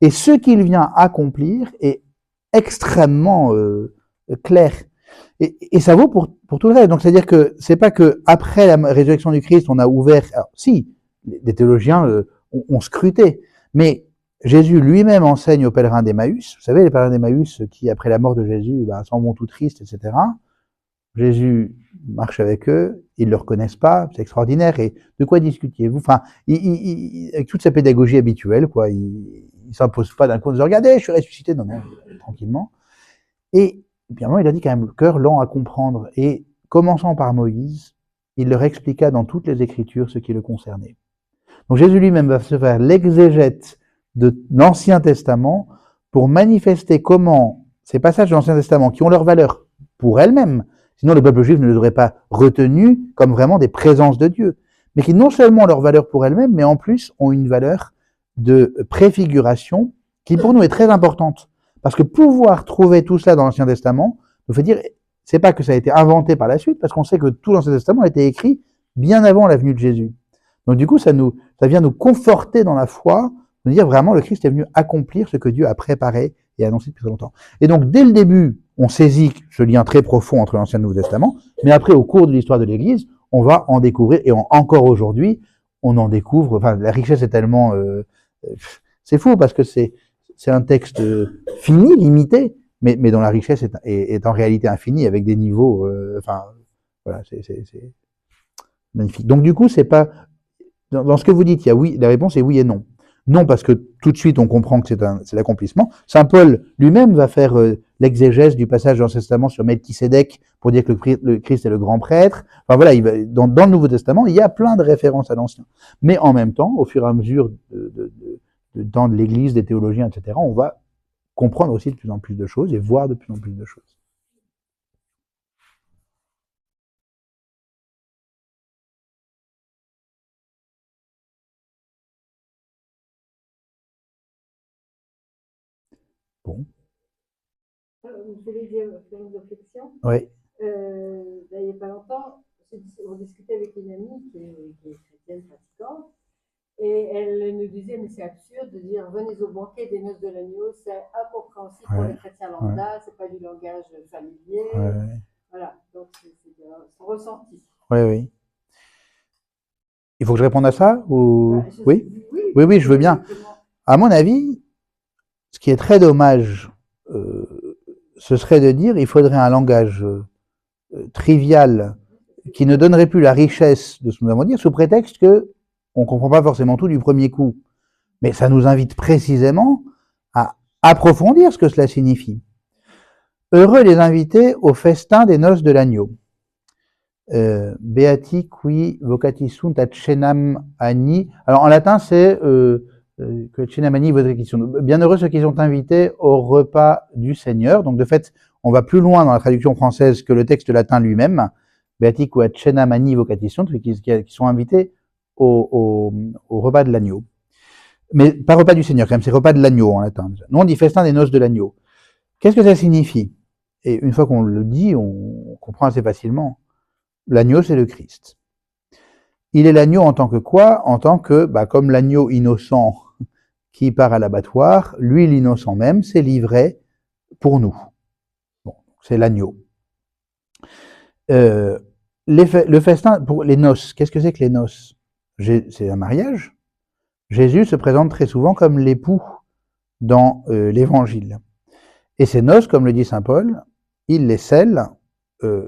et ce qu'il vient accomplir est extrêmement clair. Et ça vaut pour tout le reste. Donc c'est-à-dire que c'est pas que après la résurrection du Christ, on a ouvert. Alors si, les théologiens ont scruté, mais Jésus lui-même enseigne aux pèlerins d'Emmaüs. Vous savez, les pèlerins d'Emmaüs qui, après la mort de Jésus, s'en vont tout tristes, etc. Jésus marche avec eux, ils ne le reconnaissent pas, c'est extraordinaire. Et de quoi discutiez-vous? Enfin, avec toute sa pédagogie habituelle, quoi, il ne s'impose pas d'un coup en disant « Regardez, je suis ressuscité ». Non, tranquillement. Et bien, il a dit quand même le cœur lent à comprendre. Et commençant par Moïse, il leur expliqua dans toutes les Écritures ce qui le concernait. Donc Jésus lui-même va se faire l'exégète de l'Ancien Testament pour manifester comment ces passages de l'Ancien Testament, qui ont leur valeur pour elles-mêmes, sinon le peuple juif ne les aurait pas retenus comme vraiment des présences de Dieu, mais qui non seulement ont leur valeur pour elles-mêmes, mais en plus ont une valeur de préfiguration qui pour nous est très importante. Parce que pouvoir trouver tout cela dans l'Ancien Testament nous fait dire, c'est pas que ça a été inventé par la suite, parce qu'on sait que tout l'Ancien Testament a été écrit bien avant la venue de Jésus. Donc du coup, ça vient nous conforter dans la foi, de dire vraiment le Christ est venu accomplir ce que Dieu a préparé et annoncé depuis très longtemps. Et donc dès le début, on saisit ce lien très profond entre l'Ancien et le Nouveau Testament, mais après au cours de l'histoire de l'Église, on va en découvrir, et encore aujourd'hui, on en découvre, enfin la richesse est tellement... c'est fou parce que c'est un texte fini, limité, mais dont la richesse est en réalité infinie, avec des niveaux... voilà, c'est magnifique. Donc du coup, c'est pas... Dans ce que vous dites, il y a oui, la réponse est oui et non. Non, parce que tout de suite, on comprend que c'est l'accomplissement. Saint Paul lui-même va faire l'exégèse du passage de l'Ancien Testament sur Melchisédek pour dire que le Christ est le grand prêtre. Enfin voilà, dans le Nouveau Testament, il y a plein de références à l'Ancien. Mais en même temps, au fur et à mesure du temps de l'Église, des théologiens, etc., on va comprendre aussi de plus en plus de choses et voir de plus en plus de choses. Bon. Je voulais dire, faire une réflexion. Oui. Il n'y a pas longtemps, on discutait avec une amie qui est chrétienne pratiquante, et elle nous disait, mais c'est absurde de dire venez au banquet des noces de l'agneau, c'est incompréhensible pour les chrétiens lambda, c'est pas du langage familier. Voilà, donc c'est son ressenti. Oui. Il faut que je réponde à ça ou... Oui, je veux bien. À mon avis, ce qui est très dommage, ce serait de dire il faudrait un langage trivial qui ne donnerait plus la richesse de ce que nous avons dit, sous prétexte que on ne comprend pas forcément tout du premier coup. Mais ça nous invite précisément à approfondir ce que cela signifie. Heureux les invités au festin des noces de l'agneau. Beati qui vocati sunt ad cenam ani. Alors en latin c'est que cenam ani vocati sunt. Bienheureux ceux qui sont invités au repas du Seigneur. Donc de fait, on va plus loin dans la traduction française que le texte latin lui-même. Beati qui ad cenam ani vocati sunt, qui sont invités au repas de l'agneau. Mais pas repas du Seigneur quand même, c'est repas de l'agneau en latin. Nous on dit festin des noces de l'agneau. Qu'est-ce que ça signifie? Et une fois qu'on le dit, on comprend assez facilement. L'agneau, c'est le Christ. Il est l'agneau en tant que quoi? En tant que, comme l'agneau innocent qui part à l'abattoir, lui, l'innocent même, s'est livré pour nous. Bon, c'est l'agneau. Le festin, pour les noces, qu'est-ce que c'est que les noces? C'est un mariage. Jésus se présente très souvent comme l'époux dans l'Évangile. Et ces noces, comme le dit saint Paul, il les scelle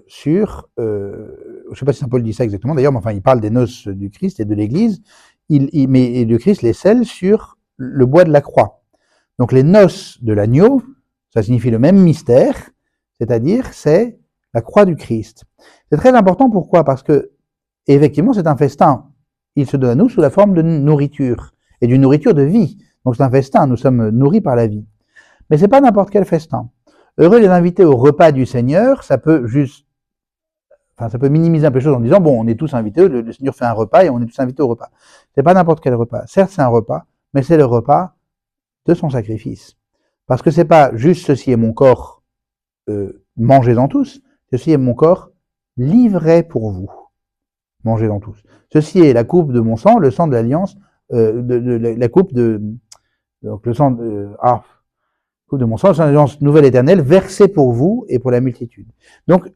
sur, je ne sais pas si saint Paul dit ça exactement d'ailleurs, mais enfin il parle des noces du Christ et de l'Église, mais le Christ les scelle sur le bois de la croix. Donc les noces de l'agneau, ça signifie le même mystère, c'est-à-dire c'est la croix du Christ. C'est très important, pourquoi? Parce que effectivement c'est un festin, il se donne à nous sous la forme de nourriture, et d'une nourriture de vie. Donc c'est un festin, nous sommes nourris par la vie. Mais c'est pas n'importe quel festin. Heureux les invités au repas du Seigneur, ça peut minimiser un peu les choses en disant, bon, on est tous invités, le Seigneur fait un repas et on est tous invités au repas. C'est pas n'importe quel repas. Certes, c'est un repas, mais c'est le repas de son sacrifice. Parce que c'est pas juste ceci est mon corps, mangez-en tous, ceci est mon corps livré pour vous. Mangez-en tous. Ceci est la coupe de mon sang, le sang de l'alliance, la coupe de, donc le sang de, coupe de mon sang, c'est une alliance nouvelle éternelle, versée pour vous et pour la multitude. Donc,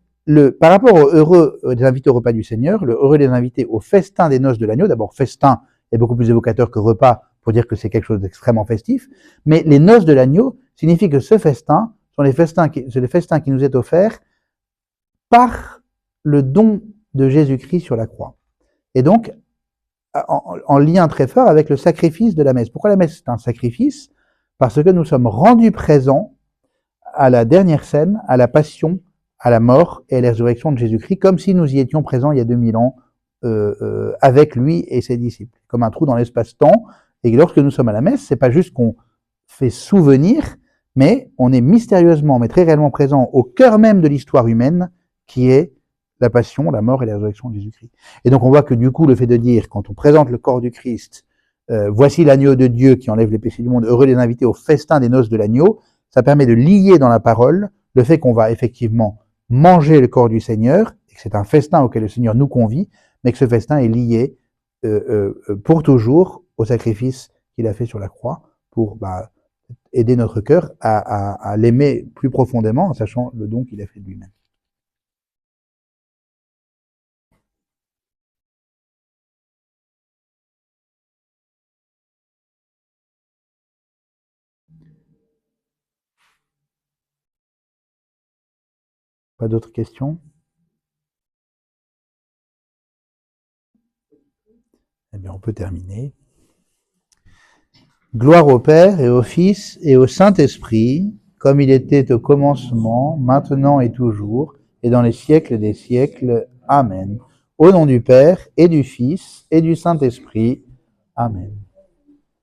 par rapport aux heureux des invités au repas du Seigneur, le heureux des invités au festin des noces de l'agneau, d'abord festin est beaucoup plus évocateur que repas pour dire que c'est quelque chose d'extrêmement festif, mais les noces de l'agneau signifient que ce festin sont les festins qui nous est offert par le don de Jésus-Christ sur la croix. Et donc, en lien très fort avec le sacrifice de la messe. Pourquoi la messe est un sacrifice? Parce que nous sommes rendus présents à la dernière scène, à la passion, à la mort et à la résurrection de Jésus-Christ, comme si nous y étions présents il y a 2000 ans avec lui et ses disciples, comme un trou dans l'espace-temps. Et lorsque nous sommes à la messe, c'est pas juste qu'on fait souvenir, mais on est mystérieusement, mais très réellement présent au cœur même de l'histoire humaine, qui est la passion, la mort et la résurrection de Jésus-Christ. Et donc on voit que du coup, le fait de dire, quand on présente le corps du Christ, voici l'agneau de Dieu qui enlève les péchés du monde, heureux les invités au festin des noces de l'agneau, ça permet de lier dans la parole le fait qu'on va effectivement manger le corps du Seigneur, et que c'est un festin auquel le Seigneur nous convie, mais que ce festin est lié pour toujours au sacrifice qu'il a fait sur la croix pour aider notre cœur à l'aimer plus profondément en sachant le don qu'il a fait de lui-même. Pas d'autres questions? Eh bien, on peut terminer. Gloire au Père et au Fils et au Saint-Esprit, comme il était au commencement, maintenant et toujours, et dans les siècles des siècles. Amen. Au nom du Père, et du Fils, et du Saint-Esprit. Amen.